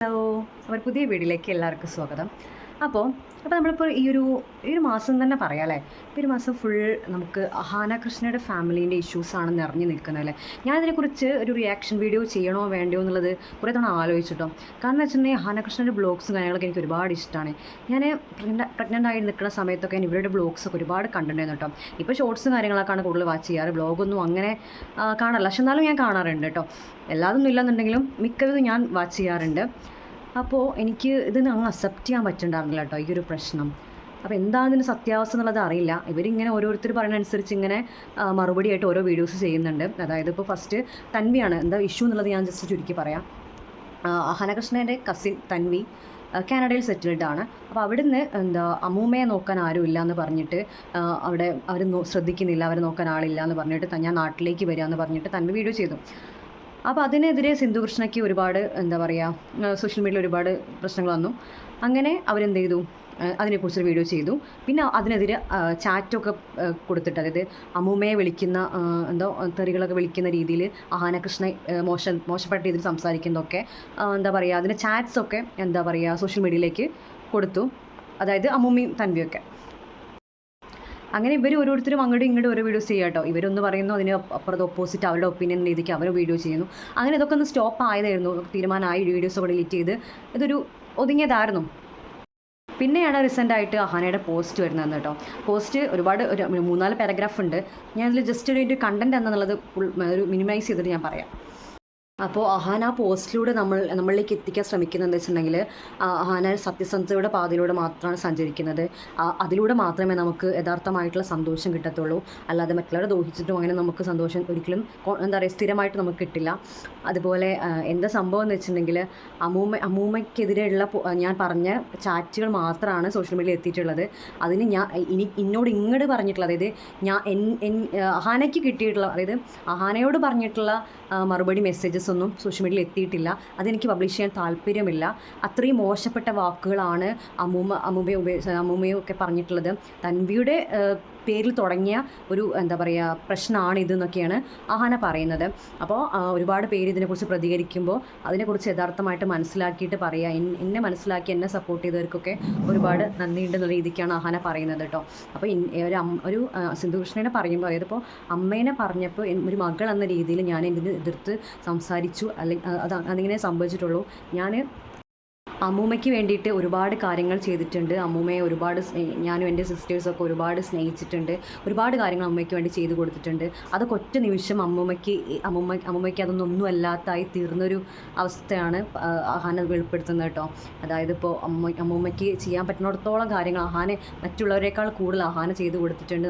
Hello, അവർ പുതിയ വീഡിയോയിലേക്ക് എല്ലാവർക്കും സ്വാഗതം. അപ്പോൾ നമ്മളിപ്പോൾ ഈ ഒരു മാസം തന്നെ പറയാം അല്ലേ. ഇപ്പോൾ ഒരു മാസം ഫുൾ നമുക്ക് അഹാന കൃഷ്ണയുടെ ഫാമിലീൻ്റെ ഇഷ്യൂസാണ് നിറഞ്ഞു നിൽക്കുന്നത് അല്ലേ. ഞാനതിനെക്കുറിച്ച് ഒരു റിയാക്ഷൻ വീഡിയോ ചെയ്യണോ വേണ്ടയോ എന്നുള്ളത് കുറേ തവണ ആലോചിച്ചിട്ടോ. കാരണം എന്ന് വെച്ചിട്ടുണ്ടെങ്കിൽ അഹാന കൃഷ്ണയുടെ ബ്ലോഗ്സും കാര്യങ്ങളൊക്കെ എനിക്ക് ഒരുപാട് ഇഷ്ടമാണ്. ഞാൻ പ്രഗ്നൻ്റ് ആയി നിൽക്കുന്ന സമയത്തൊക്കെ ഞാൻ ഇവരുടെ ബ്ലോഗ്സൊക്കെ ഒരുപാട് കണ്ടിട്ടുണ്ടായിരുന്നു കേട്ടോ. ഇപ്പോൾ ഷോർട്സും കാര്യങ്ങളൊക്കെയാണ് കൂടുതൽ വാച്ച് ചെയ്യാറ്. ബ്ലോഗൊന്നും അങ്ങനെ കാണാറില്ല, പക്ഷെ എന്നാലും ഞാൻ കാണാറുണ്ട് കേട്ടോ. എല്ലാതൊന്നും ഇല്ലെന്നുണ്ടെങ്കിലും മിക്കതും ഞാൻ വാച്ച് ചെയ്യാറുണ്ട്. അപ്പോൾ എനിക്ക് ഇതിന് അങ്ങ് അക്സെപ്റ്റ് ചെയ്യാൻ പറ്റുന്നുണ്ടായിരുന്നില്ല കേട്ടോ ഈ ഒരു പ്രശ്നം. അപ്പോൾ എന്താണ് ഇതിന് സത്യാവസ്ഥ എന്നുള്ളത് അറിയില്ല. ഇവരിങ്ങനെ ഓരോരുത്തർ പറയുന്നതനുസരിച്ച് ഇങ്ങനെ മറുപടിയായിട്ട് ഓരോ വീഡിയോസ് ചെയ്യുന്നുണ്ട്. അതായത് ഇപ്പോൾ ഫസ്റ്റ് തൻവിയാണ് എന്താ ഇഷ്യൂ എന്നുള്ളത് ഞാൻ ജസ്റ്റ് ചുരുക്കി പറയാം. അഹാനകൃഷ്ണൻ്റെ കസിൻ തൻവി കാനഡയിൽ സെറ്റിൽഡ് ആണ്. അപ്പോൾ അവിടുന്ന് അമ്മൂമ്മയെ നോക്കാൻ ആരുമില്ല എന്ന് പറഞ്ഞിട്ട് അവിടെ അവർ ശ്രദ്ധിക്കുന്നില്ല, അവരെ നോക്കാൻ ആളില്ല എന്ന് പറഞ്ഞിട്ട് ഞാൻ നാട്ടിലേക്ക് വരിക എന്ന് പറഞ്ഞിട്ട് തൻവി വീഡിയോ ചെയ്തു. അപ്പോൾ അതിനെതിരെ സിന്ധു കൃഷ്ണയ്ക്ക് ഒരുപാട് സോഷ്യൽ മീഡിയയിൽ ഒരുപാട് പ്രശ്നങ്ങൾ വന്നു. അങ്ങനെ അവരെന്ത് ചെയ്തു, അതിനെക്കുറിച്ചൊരു വീഡിയോ ചെയ്തു. പിന്നെ അതിനെതിരെ ചാറ്റൊക്കെ കൊടുത്തിട്ട്, അതായത് അമ്മൂമ്മയെ വിളിക്കുന്ന തെറികളൊക്കെ വിളിക്കുന്ന രീതിയിൽ അഹാനകൃഷ്ണ മോശപ്പെട്ട രീതിയിൽ സംസാരിക്കുന്നതൊക്കെ അതിൻ്റെ ചാറ്റ്സൊക്കെ സോഷ്യൽ മീഡിയയിലേക്ക് കൊടുത്തു. അതായത് അമ്മൂമ്മയും തൻവിയൊക്കെ. അങ്ങനെ ഇവർ ഓരോരുത്തരും അങ്ങോട്ടും ഇങ്ങോട്ടും ഓരോ വീഡിയോസ് ചെയ്യുക കേട്ടോ. ഇവരൊന്ന് പറയുന്നു, അതിന് അപ്പുറത്ത് ഓപ്പോസിറ്റ് അവരുടെ ഒപ്പീനിയൻ രീതിക്ക് അവർ വീഡിയോ ചെയ്യുന്നു. അങ്ങനെ ഇതൊക്കെ ഒന്ന് സ്റ്റോപ്പ് ആയതായിരുന്നു, തീരുമാനമായി. വീഡിയോസൊക്കെ ഡിലീറ്റ് ചെയ്ത് ഇതൊരു ഒതുങ്ങിയതായിരുന്നു. പിന്നെയാണ് റീസെൻ്റായിട്ട് അഹാനയുടെ പോസ്റ്റ് വരുന്നത് കേട്ടോ. പോസ്റ്റ് ഒരുപാട് ഒരു 3-4 പാരഗ്രാഫ് ഉണ്ട്. ഞാനതിൽ ജസ്റ്റ് ഒരു കണ്ടൻറ്റ് എന്നുള്ളത് ഒരു മിനിമൈസ് ചെയ്തിട്ട് ഞാൻ പറയാം. അപ്പോൾ അഹാന പോസ്റ്റിലൂടെ നമ്മളിലേക്ക് എത്തിക്കാൻ ശ്രമിക്കുന്നത് വെച്ചിട്ടുണ്ടെങ്കിൽ അഹാന സത്യസന്ധതയുടെ പാതയിലൂടെ മാത്രമാണ് സഞ്ചരിക്കുന്നത്. അതിലൂടെ മാത്രമേ നമുക്ക് യഥാർത്ഥമായിട്ടുള്ള സന്തോഷം കിട്ടത്തുള്ളൂ. അല്ലാതെ മറ്റുള്ളവരെ ദോഹിച്ചിട്ടും അങ്ങനെ നമുക്ക് സന്തോഷം ഒരിക്കലും സ്ഥിരമായിട്ട് നമുക്ക് കിട്ടില്ല. അതുപോലെ എന്താ സംഭവം എന്ന് വെച്ചിട്ടുണ്ടെങ്കിൽ അമ്മൂമ്മയ്ക്കെതിരെയുള്ള ഞാൻ പറഞ്ഞ ചാറ്റുകൾ മാത്രമാണ് സോഷ്യൽ മീഡിയയിൽ എത്തിയിട്ടുള്ളത്. അതിന് എന്നോട് ഇങ്ങോട്ട് പറഞ്ഞിട്ടുള്ള, അതായത് അഹാനയ്ക്ക് കിട്ടിയിട്ടുള്ള, അതായത് അഹാനയോട് പറഞ്ഞിട്ടുള്ള മറുപടി മെസ്സേജസ് ഒന്നും സോഷ്യൽ മീഡിയയിൽ എത്തിയിട്ടില്ല. അതെനിക്ക് പബ്ലിഷ് ചെയ്യാൻ താല്പര്യമില്ല. അത്രയും മോശപ്പെട്ട വാക്കുകളാണ് അമ്മൂമ്മയൊക്കെ പറഞ്ഞിട്ടുള്ളത്. തൻവിയുടെ പേരിൽ തുടങ്ങിയ ഒരു പ്രശ്നമാണ് ഇതെന്നൊക്കെയാണ് അഹാന പറയുന്നത്. അപ്പോൾ ഒരുപാട് പേര് ഇതിനെക്കുറിച്ച് പ്രതികരിക്കുമ്പോൾ അതിനെക്കുറിച്ച് യഥാർത്ഥമായിട്ട് മനസ്സിലാക്കിയിട്ട് പറയുക. എന്നെ മനസ്സിലാക്കി എന്നെ സപ്പോർട്ട് ചെയ്തവർക്കൊക്കെ ഒരുപാട് നന്ദിയുണ്ടെന്ന രീതിക്കാണ് അഹാന പറയുന്നത് കേട്ടോ. അപ്പോൾ ഒരു സിന്ധുകൃഷ്ണനെ പറയുമ്പോൾ, അതായത് ഇപ്പോൾ അമ്മേനെ പറഞ്ഞപ്പോൾ ഒരു മകൾ എന്ന രീതിയിൽ ഞാൻ ഇതിന് എതിർത്ത് സംസാരിച്ചു. അല്ലെങ്കിൽ അതിങ്ങനെ സംഭവിച്ചിട്ടുള്ളൂ. അമ്മൂമ്മയ്ക്ക് വേണ്ടിയിട്ട് ഒരുപാട് കാര്യങ്ങൾ ചെയ്തിട്ടുണ്ട്. അമ്മൂമ്മയെ ഞാനും എൻ്റെ സിസ്റ്റേഴ്സൊക്കെ ഒരുപാട് സ്നേഹിച്ചിട്ടുണ്ട്. ഒരുപാട് കാര്യങ്ങൾ അമ്മയ്ക്ക് വേണ്ടി ചെയ്തു കൊടുത്തിട്ടുണ്ട്. അതൊക്കെ ഒറ്റ നിമിഷം അമ്മൂമ്മയ്ക്ക് അതൊന്നും അല്ലാത്തായി തീർന്നൊരു അവസ്ഥയാണ് അഹാന വെളിപ്പെടുത്തുന്നത് കേട്ടോ. അതായത് ഇപ്പോൾ അമ്മൂമ്മയ്ക്ക് ചെയ്യാൻ പറ്റുന്നിടത്തോളം കാര്യങ്ങൾ അഹാനെ മറ്റുള്ളവരെക്കാൾ കൂടുതൽ അഹാന ചെയ്തു കൊടുത്തിട്ടുണ്ട്.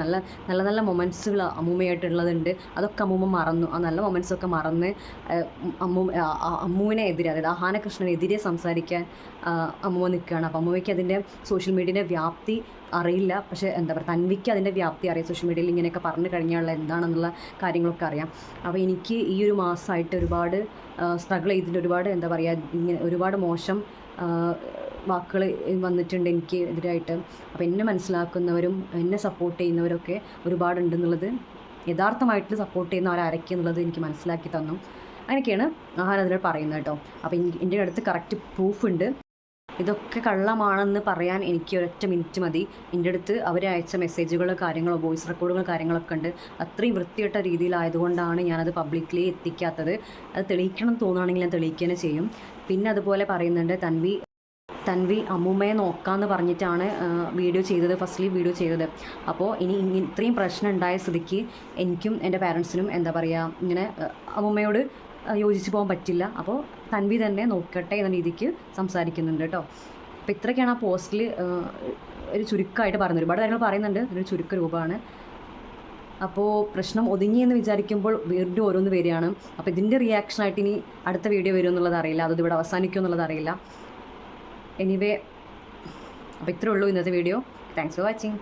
നല്ല നല്ല മൊമെൻറ്റ്സുകൾ അമ്മൂമ്മയായിട്ടുള്ളതുണ്ട്. അതൊക്കെ അമ്മൂമ്മ മറന്നു. ആ നല്ല മൊമെൻറ്റ്സൊക്കെ മറന്ന് അമ്മൂവിനെതിരെ, അതായത് അഹാനകൃഷ്ണനെതിരെ സംസാരിക്കാൻ അമ്മൂമ്മ നിൽക്കുകയാണ്. അപ്പോൾ അമ്മൂമ്മയ്ക്ക് അതിൻ്റെ സോഷ്യൽ മീഡിയയുടെ വ്യാപ്തി അറിയില്ല. പക്ഷേ തൻവിക്ക് അതിൻ്റെ വ്യാപ്തി അറിയാം. സോഷ്യൽ മീഡിയയിൽ ഇങ്ങനെയൊക്കെ പറഞ്ഞു കഴിഞ്ഞാൽ എന്താണെന്നുള്ള കാര്യങ്ങളൊക്കെ അറിയാം. അപ്പോൾ എനിക്ക് ഈ ഒരു മാസമായിട്ട് ഒരുപാട് സ്ട്രഗിൾ ചെയ്തിട്ട് ഇങ്ങനെ ഒരുപാട് മോശം വാക്കുകൾ വന്നിട്ടുണ്ട് എനിക്ക് എതിരായിട്ട്. അപ്പോൾ എന്നെ മനസ്സിലാക്കുന്നവരും എന്നെ സപ്പോർട്ട് ചെയ്യുന്നവരൊക്കെ ഒരുപാടുണ്ടെന്നുള്ളത്, യഥാർത്ഥമായിട്ട് സപ്പോർട്ട് ചെയ്യുന്നവരാരൊക്കെ എന്നുള്ളത് എനിക്ക് മനസ്സിലാക്കി തന്നു. അങ്ങനെയൊക്കെയാണ് അഹാന അതിൽ പറയുന്നത് കേട്ടോ. അപ്പോൾ എൻ്റെ അടുത്ത് കറക്റ്റ് പ്രൂഫുണ്ട്. ഇതൊക്കെ കള്ളമാണെന്ന് പറയാൻ എനിക്ക് ഒരൊറ്റ മിനിറ്റ് മതി. എൻ്റെ അടുത്ത് അവരയച്ച മെസ്സേജുകളോ കാര്യങ്ങളോ വോയിസ് റെക്കോർഡുകളോ കാര്യങ്ങളൊക്കെ ഉണ്ട്. അത്രയും വൃത്തികെട്ട രീതിയിലായതുകൊണ്ടാണ് ഞാനത് പബ്ലിക്കലി എത്തിക്കാത്തത്. അത് തെളിയിക്കണം തോന്നുകയാണെങ്കിൽ ഞാൻ തെളിയിക്കുക ചെയ്യും. പിന്നെ അതുപോലെ പറയുന്നുണ്ട്, തൻവി അമ്മൂമ്മയെ നോക്കാമെന്ന് പറഞ്ഞിട്ടാണ് ഫസ്റ്റ്ലി വീഡിയോ ചെയ്തത്. അപ്പോൾ ഇത്രയും പ്രശ്നം ഉണ്ടായ സ്ഥിതിക്ക് എനിക്കും എൻ്റെ പാരൻസിനും ഇങ്ങനെ അമ്മൂമ്മയോട് യോജിച്ച് പോകാൻ പറ്റില്ല. അപ്പോൾ തൻവി തന്നെ നോക്കട്ടെ എന്ന രീതിക്ക് സംസാരിക്കുന്നുണ്ട് കേട്ടോ. അപ്പോൾ ഇത്രയൊക്കെയാണ് ആ പോസ്റ്റിൽ ഒരു ചുരുക്കമായിട്ട് പറയുന്നത്. ഒരുപാട് കാര്യങ്ങൾ പറയുന്നുണ്ട്, ഒരു ചുരുക്ക രൂപമാണ്. അപ്പോൾ പ്രശ്നം ഒതുങ്ങിയെന്ന് വിചാരിക്കുമ്പോൾ വീണ്ടും ഓരോന്ന് വരികയാണ്. അപ്പോൾ ഇതിൻ്റെ റിയാക്ഷനായിട്ട് ഇനി അടുത്ത വീഡിയോ വരും എന്നുള്ളത് അറിയില്ല, അത് ഇവിടെ അവസാനിക്കും എന്നുള്ളത് അറിയില്ല. എനിവേ, അപ്പോൾ ഇത്രയേ ഉള്ളൂ ഇന്നത്തെ വീഡിയോ. Thanks for watching.